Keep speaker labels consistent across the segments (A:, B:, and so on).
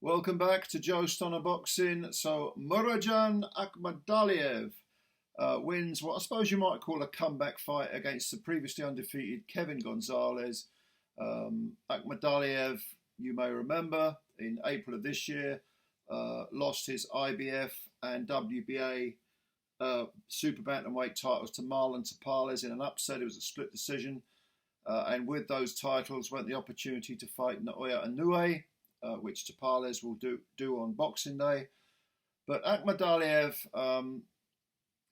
A: Welcome back to Joe Stonner Boxing. So Murodjon Akhmadaliev wins what I suppose you might call a comeback fight against the previously undefeated Kevin Gonzalez. Akhmadaliev, you may remember, in April of this year, lost his IBF and WBA super bantamweight titles to Marlon Tapales in an upset. It was a split decision. And with those titles went the opportunity to fight Naoya Inoue, which Tapales will do on Boxing Day. But Akhmadaliev,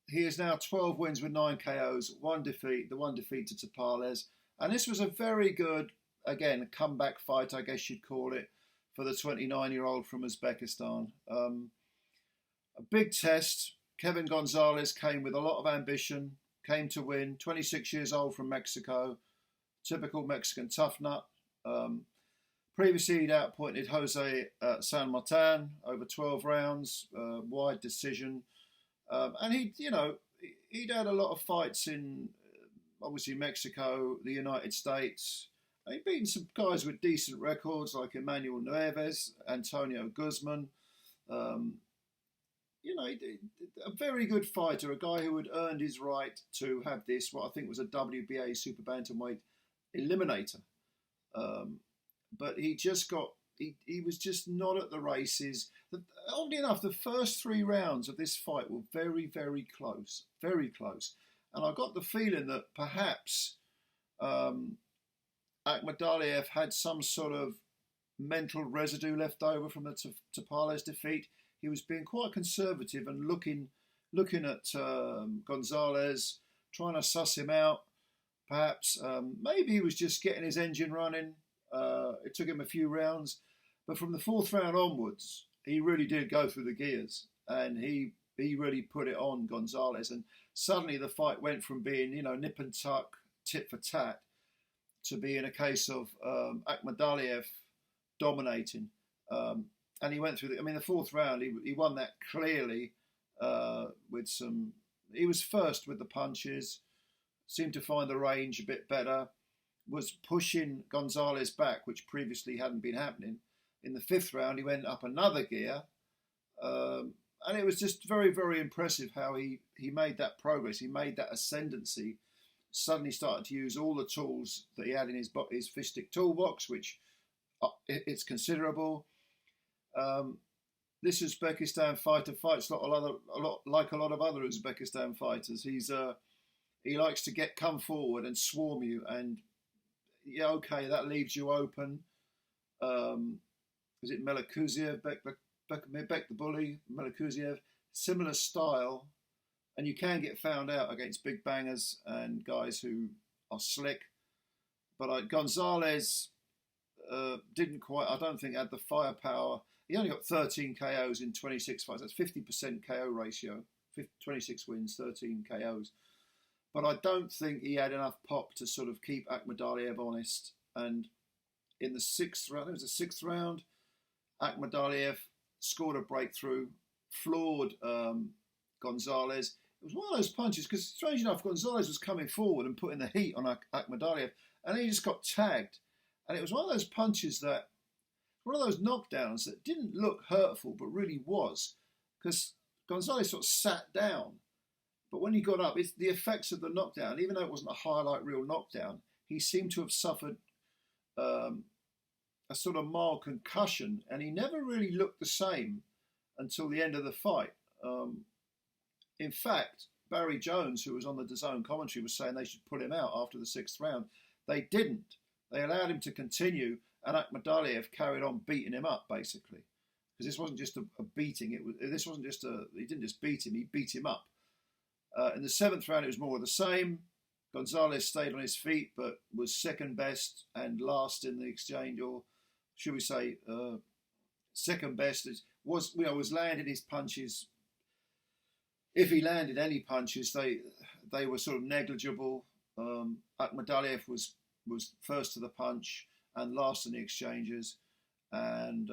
A: he is now 12 wins with 9 KOs, one defeat to Tapales. And this was a very good, again, comeback fight, I guess you'd call it, for the 29-year-old from Uzbekistan. A big test. Kevin Gonzalez came with a lot of ambition, came to win, 26 years old from Mexico, typical Mexican tough nut. Previously, he'd outpointed Jose San Martin over 12 rounds, wide decision. And he'd had a lot of fights in, obviously, Mexico, the United States. He'd beaten some guys with decent records like Emmanuel Nieves, Antonio Guzman. A very good fighter, a guy who had earned his right to have this, what I think was a WBA super bantamweight eliminator. But he was just not at the races. Oddly enough, the first 3 rounds of this fight were very, very close, very close. And I got the feeling that perhaps Akhmadaliev had some sort of mental residue left over from the Tapales defeat. He was being quite conservative and looking at Gonzalez, trying to suss him out. Perhaps maybe he was just getting his engine running. It took him a few rounds, but from the 4th round onwards, he really did go through the gears, and he really put it on Gonzalez. And suddenly the fight went from being, nip and tuck, tit for tat, to being a case of Akhmadaliev dominating. And he went through the 4th round, he won that clearly with some. He was first with the punches, seemed to find the range a bit better, was pushing Gonzalez back, which previously hadn't been happening. In the 5th round, he went up another gear. And it was just very, very impressive how he made that progress. He made that ascendancy. Suddenly started to use all the tools that he had in his fistic toolbox, which it's considerable. This Uzbekistan fighter fights a lot like a lot of other Uzbekistan fighters. He likes to come forward and swarm you, and yeah, okay, that leaves you open. Is it Melikuziev, Beck the Bully, Melikuziev? Similar style, and you can get found out against big bangers and guys who are slick. But Gonzalez didn't quite, I don't think, had the firepower. He only got 13 KOs in 26 fights. That's 50% KO ratio. 26 wins, 13 KOs. But I don't think he had enough pop to sort of keep Akhmadaliev honest. And in the 6th round, it was the 6th round, Akhmadaliev scored a breakthrough, floored Gonzalez. It was one of those punches, because strange enough, Gonzalez was coming forward and putting the heat on Akhmadaliev, and he just got tagged. And it was one of those punches one of those knockdowns that didn't look hurtful, but really was, because Gonzalez sort of sat down. But when he got up, it's the effects of the knockdown. Even though it wasn't a highlight reel knockdown, he seemed to have suffered a sort of mild concussion, and he never really looked the same until the end of the fight. In fact, Barry Jones, who was on the DAZN commentary, was saying they should pull him out after the 6th round. They didn't. They allowed him to continue, and Akhmadaliev carried on beating him up, basically. Because this wasn't just a beating. He didn't just beat him, he beat him up. In the 7th round, it was more of the same. Gonzalez stayed on his feet, but was second best and last in the exchange, or should we say, second best. Was landing his punches. If he landed any punches, they were sort of negligible. Akhmadaliev was first to the punch and last in the exchanges, and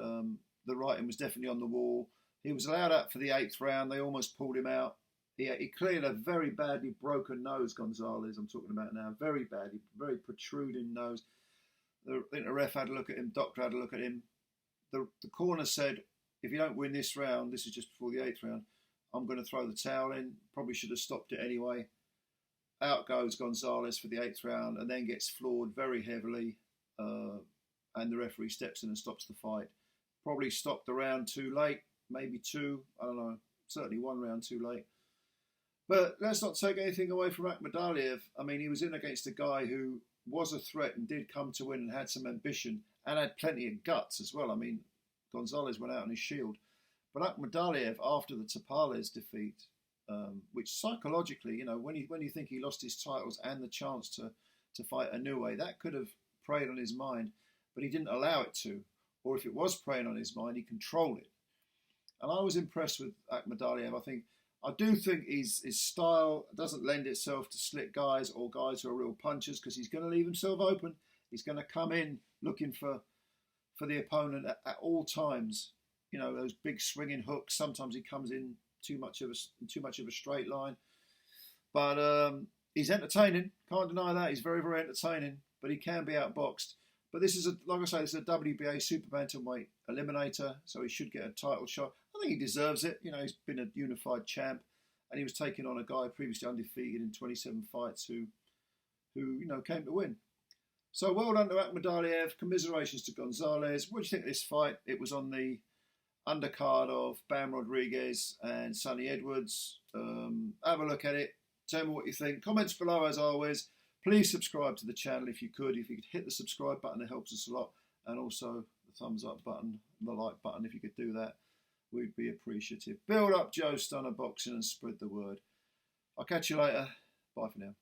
A: the writing was definitely on the wall. He was allowed out for the 8th round. They almost pulled him out. He cleared a very badly broken nose, Gonzalez, I'm talking about now. Very badly, very protruding nose. I think the ref had a look at him, doctor had a look at him. the corner said, if you don't win this round, this is just before the 8th round, I'm going to throw the towel in. Probably should have stopped it anyway. Out goes Gonzalez for the 8th round and then gets floored very heavily. And the referee steps in and stops the fight. Probably stopped the round too late, maybe 2, I don't know, certainly 1 round too late. But let's not take anything away from Akhmadaliev. I mean, he was in against a guy who was a threat and did come to win and had some ambition and had plenty of guts as well. I mean, Gonzalez went out on his shield. But Akhmadaliev, after the Tapales defeat, which psychologically, you know, when you think he lost his titles and the chance to fight Inoue, that could have preyed on his mind, but he didn't allow it to. Or if it was preying on his mind, he controlled it. And I was impressed with Akhmadaliev. I do think his style doesn't lend itself to slick guys or guys who are real punchers, because he's going to leave himself open. He's going to come in looking for the opponent at all times. You know, those big swinging hooks. Sometimes he comes in too much of a straight line. But he's entertaining. Can't deny that. He's very, very entertaining. But he can be outboxed. But this is, like I say, this is a WBA super bantamweight eliminator, so he should get a title shot. I think he deserves it. You know, he's been a unified champ, and he was taking on a guy previously undefeated in 27 fights who you know, came to win. So well done to Akhmadaliev. Commiserations to Gonzalez. What do you think of this fight? It was on the undercard of Bam Rodriguez and Sonny Edwards. Have a look at it. Tell me what you think. Comments below as always. Please subscribe to the channel if you could. If you could hit the subscribe button, it helps us a lot. And also the thumbs up button, the like button, if you could do that, we'd be appreciative. Build up Joe Stunner Boxing and spread the word. I'll catch you later. Bye for now.